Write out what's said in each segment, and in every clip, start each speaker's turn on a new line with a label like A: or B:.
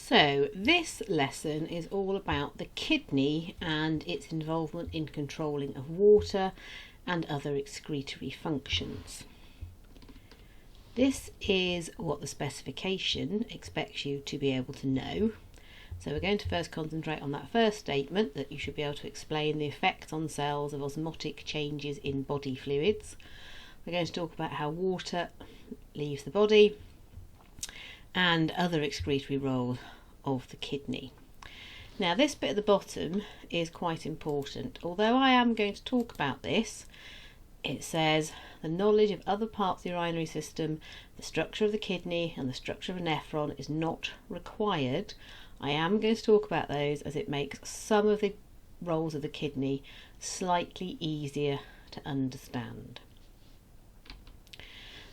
A: So this lesson is all about the kidney and its involvement in controlling of water and other excretory functions. This is what the specification expects you to be able to know. So we're going to first concentrate on that first statement, that you should be able to explain the effect on cells of osmotic changes in body fluids. We're going to talk about how water leaves the body and other excretory roles of the kidney. Now this bit at the bottom is quite important. Although I am going to talk about this, it says the knowledge of other parts of the urinary system, the structure of the kidney and the structure of a nephron is not required. I am going to talk about those as it makes some of the roles of the kidney slightly easier to understand.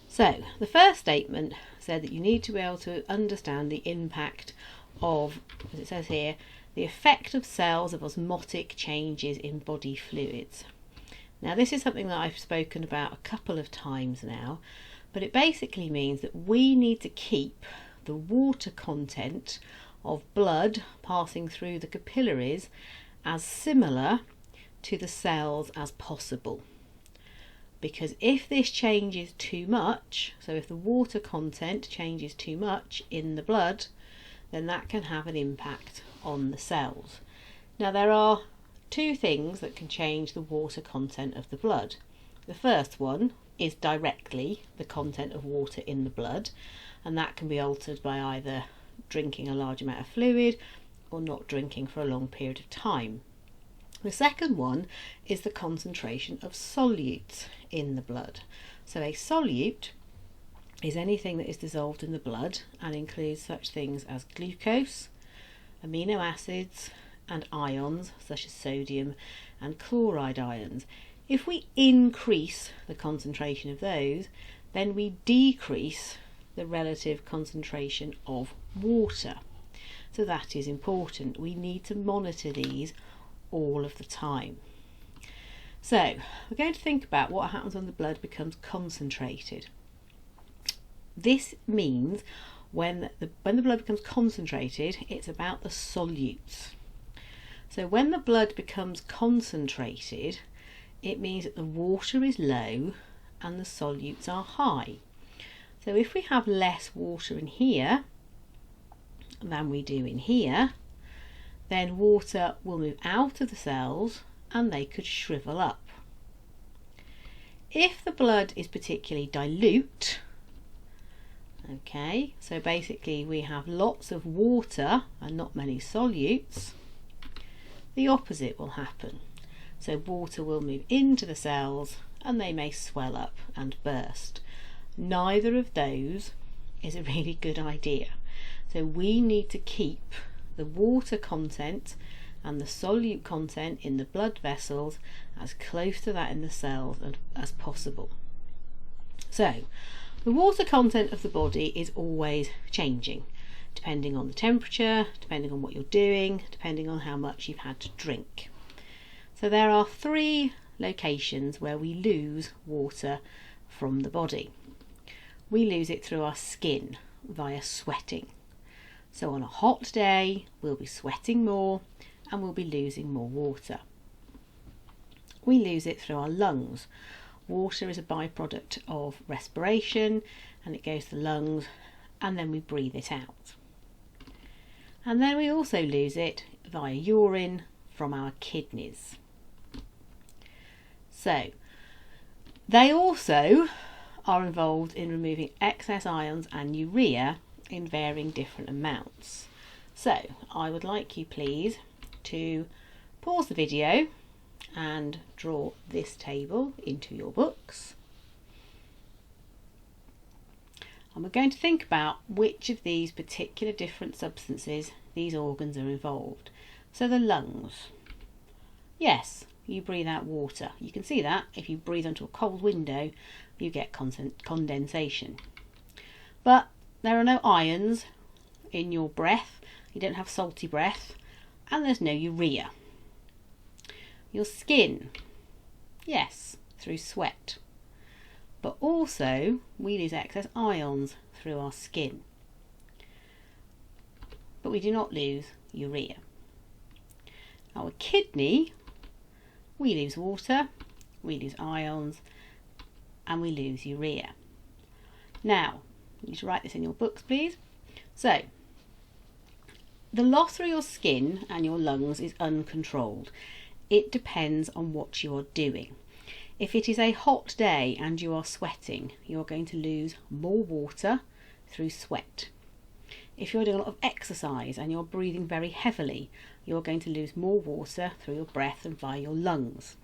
A: So the first statement said that you need to be able to understand the impact of, as it says here, the effect of cells of osmotic changes in body fluids. Now this is something that I've spoken about a couple of times now, but it basically means that we need to keep the water content of blood passing through the capillaries as similar to the cells as possible. Because if this changes too much, so if the water content changes too much in the blood, then that can have an impact on the cells. Now there are two things that can change the water content of the blood. The first one is directly the content of water in the blood, and that can be altered by either drinking a large amount of fluid or not drinking for a long period of time. The second one is the concentration of solutes in the blood. So a solute is anything that is dissolved in the blood and includes such things as glucose, amino acids and ions such as sodium and chloride ions. If we increase the concentration of those, then we decrease the relative concentration of water. So that is important. We need to monitor these all of the time. So we're going to think about what happens when the blood becomes concentrated. This means when the blood becomes concentrated, it's about the solutes. So when the blood becomes concentrated, it means that the water is low and the solutes are high. So if we have less water in here than we do in here, then water will move out of the cells and they could shrivel up. If the blood is particularly dilute, okay, so basically we have lots of water and not many solutes, the opposite will happen. So water will move into the cells and they may swell up and burst. Neither of those is a really good idea. So we need to keep the water content and the solute content in the blood vessels as close to that in the cells as possible. So the water content of the body is always changing, depending on the temperature, depending on what you're doing, depending on how much you've had to drink. So there are three locations where we lose water from the body. We lose it through our skin via sweating. So on a hot day, we'll be sweating more and we'll be losing more water. We lose it through our lungs. Water is a byproduct of respiration and it goes to the lungs and then we breathe it out. And then we also lose it via urine from our kidneys. So they also are involved in removing excess ions and urea in varying different amounts. So I would like you please to pause the video and draw this table into your books. And we're going to think about which of these particular different substances these organs are involved. So the lungs. Yes, you breathe out water. You can see that if you breathe onto a cold window, you get condensation. But there are no ions in your breath, you don't have salty breath, and there's no urea. Your skin, yes, through sweat. But also we lose excess ions through our skin. But but we do not lose urea. Our kidney, we lose water, we lose ions, and we lose urea. Now, you need to write this in your books, please. So, the loss through your skin and your lungs is uncontrolled. It depends on what you are doing. If it is a hot day and you are sweating, you're going to lose more water through sweat. If you're doing a lot of exercise and you're breathing very heavily, you're going to lose more water through your breath and via your lungs.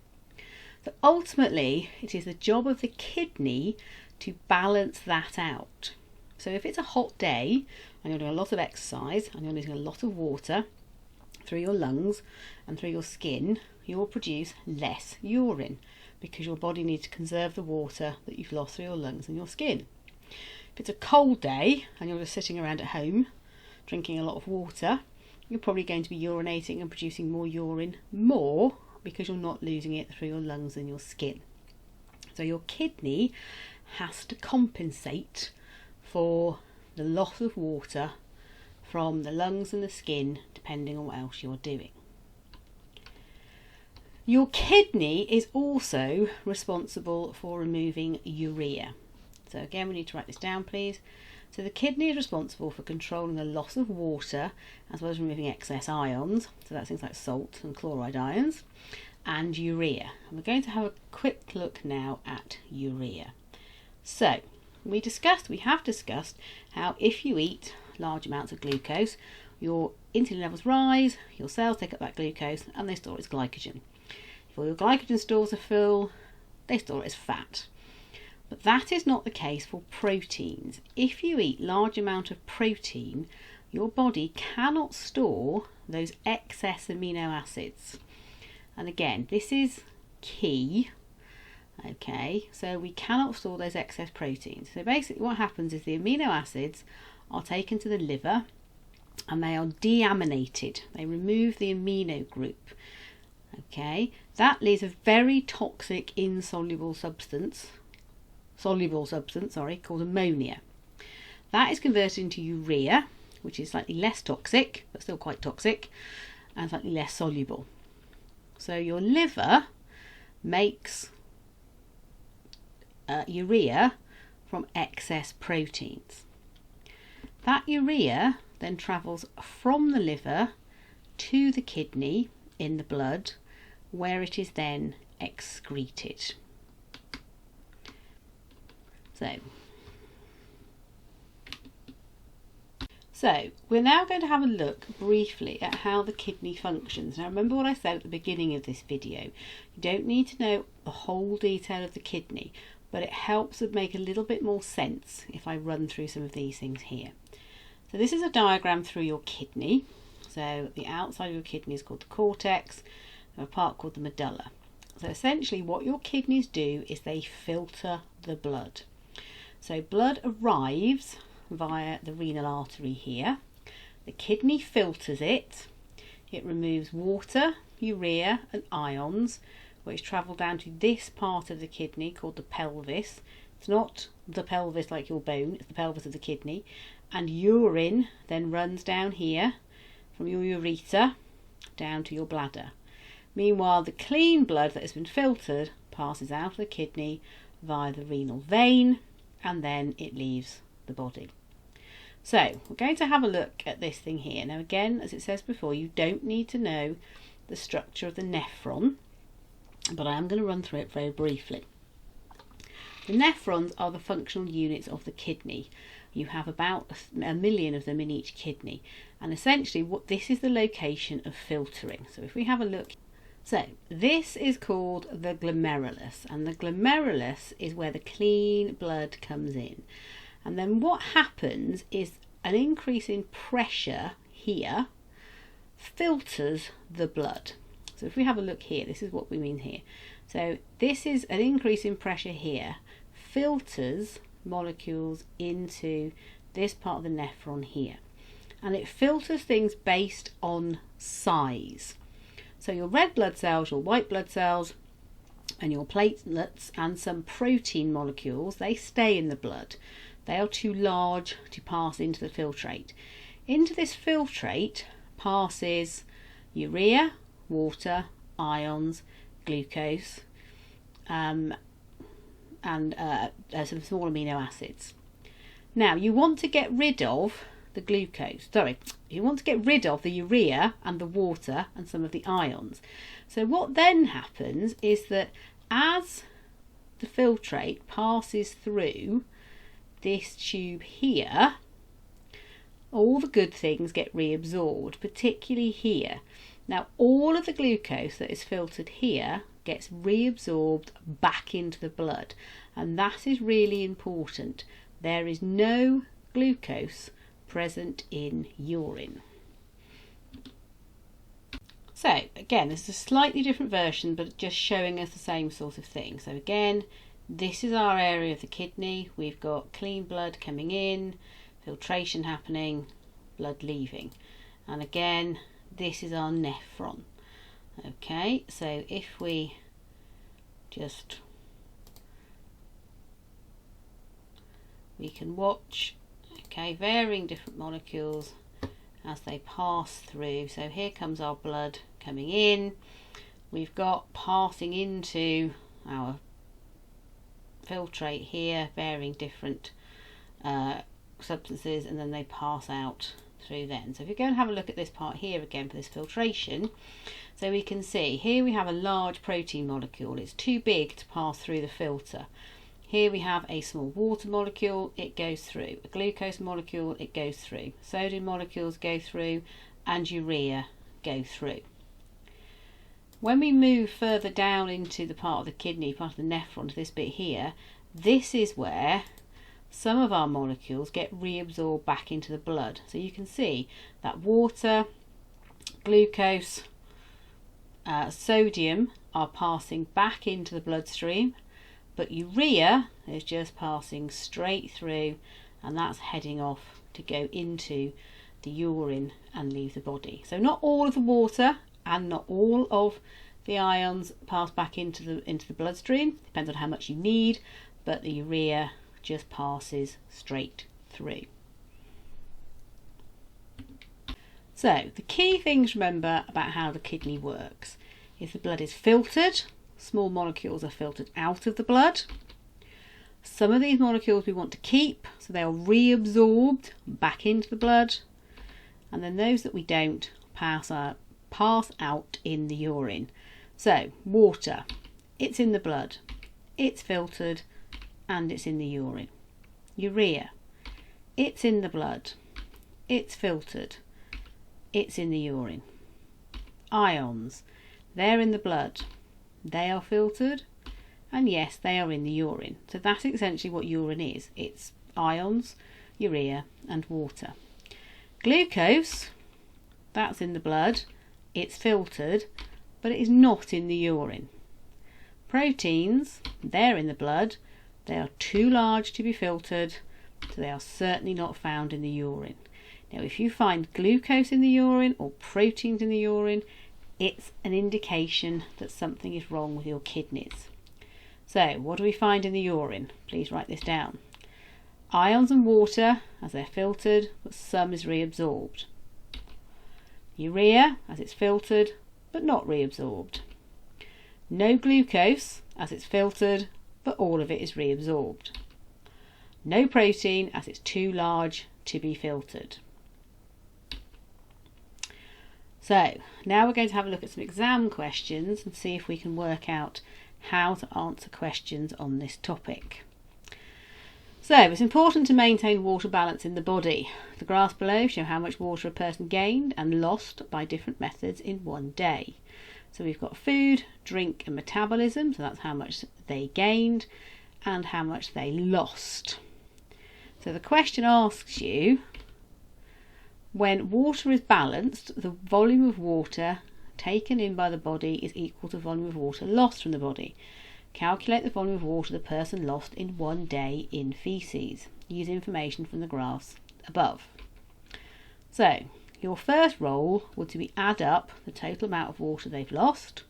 A: So ultimately, it is the job of the kidney to balance that out. So if it's a hot day and you're doing a lot of exercise and you're losing a lot of water through your lungs and through your skin, you'll produce less urine because your body needs to conserve the water that you've lost through your lungs and your skin. If it's a cold day and you're just sitting around at home drinking a lot of water, you're probably going to be urinating and producing more urine because you're not losing it through your lungs and your skin. So your kidney has to compensate for the loss of water from the lungs and the skin, depending on what else you're doing. Your kidney is also responsible for removing urea. So again, we need to write this down, please. So the kidney is responsible for controlling the loss of water as well as removing excess ions. So that's things like salt and chloride ions and urea. And we're going to have a quick look now at urea. So we have discussed how if you eat large amounts of glucose, your insulin levels rise, your cells take up that glucose and they store it as glycogen. If all your glycogen stores are full, they store it as fat. But that is not the case for proteins. If you eat large amount of protein, your body cannot store those excess amino acids. And again, this is key. Okay, so we cannot store those excess proteins. So basically what happens is the amino acids are taken to the liver and they are deaminated. They remove the amino group. Okay, that leaves a very toxic insoluble substance, called ammonia. That is converted into urea, which is slightly less toxic, but still quite toxic, and slightly less soluble. So your liver makes urea from excess proteins. That urea then travels from the liver to the kidney in the blood, where it is then excreted. So we're now going to have a look briefly at how the kidney functions. Now remember what I said at the beginning of this video. You don't need to know the whole detail of the kidney, but it helps to make a little bit more sense if I run through some of these things here. So this is a diagram through your kidney. So the outside of your kidney is called the cortex, and a part called the medulla. So essentially what your kidneys do is they filter the blood. So blood arrives via the renal artery here. The kidney filters it. It removes water, urea and ions, which travel down to this part of the kidney called the pelvis. It's not the pelvis like your bone, it's the pelvis of the kidney. And urine then runs down here from your ureter down to your bladder. Meanwhile, the clean blood that has been filtered passes out of the kidney via the renal vein and then it leaves the body. So we're going to have a look at this thing here. Now again, as it says before, you don't need to know the structure of the nephron, but I am going to run through it very briefly. The nephrons are the functional units of the kidney. You have about 1 million of them in each kidney, and essentially this is the location of filtering. So if we have a look, so this is called the glomerulus, and the glomerulus is where the clean blood comes in. And then what happens is an increase in pressure here filters the blood. So if we have a look here, this is what we mean here. So this is an increase in pressure here, filters molecules into this part of the nephron here. And it filters things based on size. So your red blood cells, your white blood cells, and your platelets and some protein molecules, they stay in the blood. They are too large to pass into the filtrate. Into this filtrate passes urea, water, ions, glucose, and some small amino acids. Now you want to get rid of the glucose, you want to get rid of the urea and the water and some of the ions. So what then happens is that as the filtrate passes through this tube here, all the good things get reabsorbed, particularly here. Now all of the glucose that is filtered here gets reabsorbed back into the blood, and that is really important. There is no glucose present in urine. So again, this is a slightly different version, but just showing us the same sort of thing. So again, this is our area of the kidney. We've got clean blood coming in, filtration happening, blood leaving. And again, this is our nephron. Okay, so if we can watch, okay, varying different molecules as they pass through. So here comes our blood coming in. We've got passing into our filtrate here, varying different substances, and then they pass out through then. So if you go and have a look at this part here again for this filtration, so we can see here we have a large protein molecule. It's too big to pass through the filter. Here we have a small water molecule, it goes through. A glucose molecule, it goes through. Sodium molecules go through, and urea go through. When we move further down into the part of the kidney, part of the nephron, to this bit here, this is where some of our molecules get reabsorbed back into the blood. So you can see that water, glucose, sodium are passing back into the bloodstream, but urea is just passing straight through, and that's heading off to go into the urine and leave the body. So not all of the water and not all of the ions pass back into the bloodstream, depends on how much you need, but the urea just passes straight through. So the key things to remember about how the kidney works is the blood is filtered. Small molecules are filtered out of the blood. Some of these molecules we want to keep, so they are reabsorbed back into the blood, and then those that we don't pass out in the urine. So water, it's in the blood, it's filtered, and it's in the urine. Urea, it's in the blood, it's filtered, it's in the urine. Ions, they're in the blood, they are filtered, and yes, they are in the urine. So that's essentially what urine is. It's ions, urea, and water. Glucose, that's in the blood, it's filtered, but it is not in the urine. Proteins, they're in the blood, they are too large to be filtered, so they are certainly not found in the urine. Now if you find glucose in the urine or proteins in the urine, it's an indication that something is wrong with your kidneys. So what do we find in the urine? Please write this down. Ions and water as they're filtered, but some is reabsorbed. Urea as it's filtered but not reabsorbed. No glucose as it's filtered but all of it is reabsorbed. No protein as it's too large to be filtered. So now we're going to have a look at some exam questions and see if we can work out how to answer questions on this topic. So it's important to maintain water balance in the body. The graphs below show how much water a person gained and lost by different methods in one day. So we've got food, drink and metabolism, so that's how much they gained and how much they lost. So the question asks you, when water is balanced, the volume of water taken in by the body is equal to the volume of water lost from the body. Calculate the volume of water the person lost in one day in faeces. Use information from the graphs above. So your first role would to be add up the total amount of water they've lost,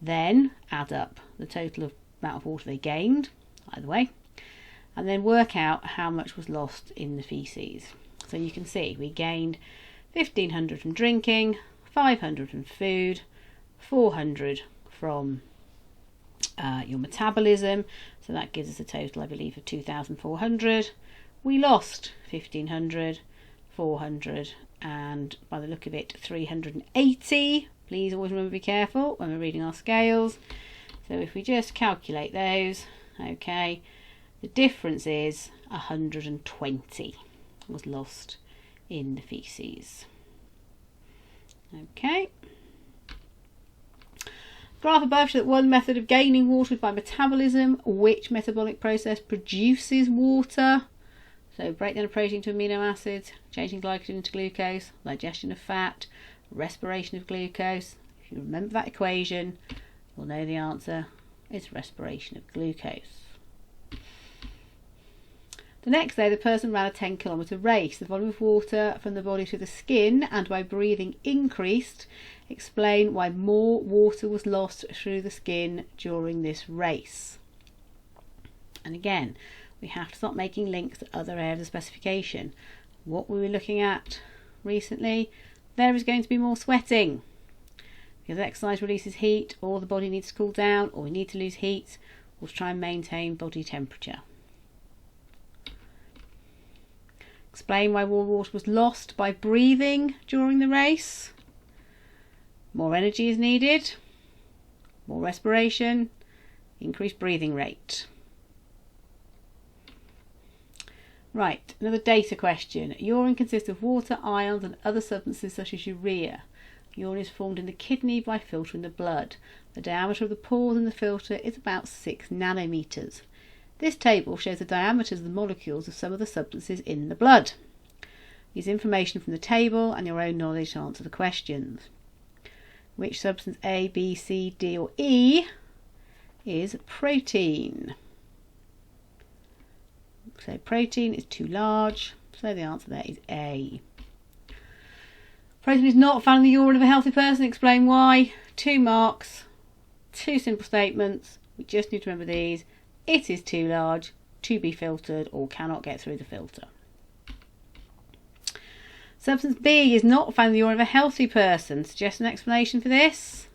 A: then add up the total amount of water they gained, either way, and then work out how much was lost in the faeces. So you can see we gained 1500 from drinking, 500 from food, 400 from your metabolism, so that gives us a total, I believe, of 2,400. We lost 1,500, 400, and by the look of it, 380. Please always remember to be careful when we're reading our scales. So if we just calculate those, okay, the difference is 120 was lost in the faeces. Okay. Graph above shows that one method of gaining water is by metabolism. Which metabolic process produces water? So breakdown of protein to amino acids, changing glycogen into glucose, digestion of fat, respiration of glucose. If you remember that equation, you'll know the answer is respiration of glucose. The next day, the person ran a 10-kilometre race. The volume of water from the body to the skin and by breathing increased. Explain why more water was lost through the skin during this race. And again, we have to start making links to other areas of specification. What were we looking at recently? There is going to be more sweating. Because exercise releases heat, or the body needs to cool down, or we need to lose heat, or to try and maintain body temperature. Explain why more water was lost by breathing during the race. More energy is needed, more respiration, increased breathing rate. Right, another data question. Urine consists of water, ions and other substances such as urea. Urine is formed in the kidney by filtering the blood. The diameter of the pores in the filter is about 6 nanometers. This table shows the diameters of the molecules of some of the substances in the blood. Use information from the table and your own knowledge to answer the questions. Which substance A, B, C, D or E is protein? So protein is too large, so the answer there is A. Protein is not found in the urine of a healthy person. Explain why. 2 marks, 2 simple statements. We just need to remember these. It is too large to be filtered or cannot get through the filter. Substance B is not found in the urine of a healthy person. Suggest an explanation for this.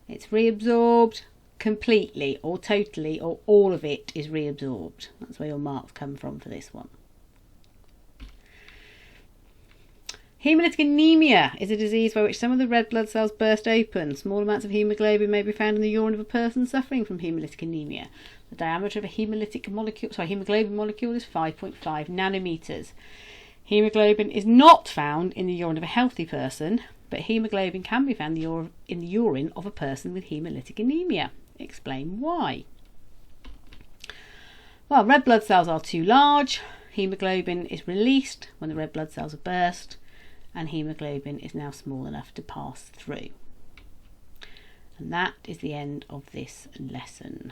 A: It's reabsorbed completely or totally, or all of it is reabsorbed. That's where your marks come from for this one. Hemolytic anemia is a disease by which some of the red blood cells burst open. Small amounts of hemoglobin may be found in the urine of a person suffering from hemolytic anemia. The diameter of a hemoglobin molecule is 5.5 nanometers. Hemoglobin is not found in the urine of a healthy person, but hemoglobin can be found in the urine of a person with hemolytic anemia. Explain why. Well, red blood cells are too large. Hemoglobin is released when the red blood cells are burst, and hemoglobin is now small enough to pass through. And that is the end of this lesson.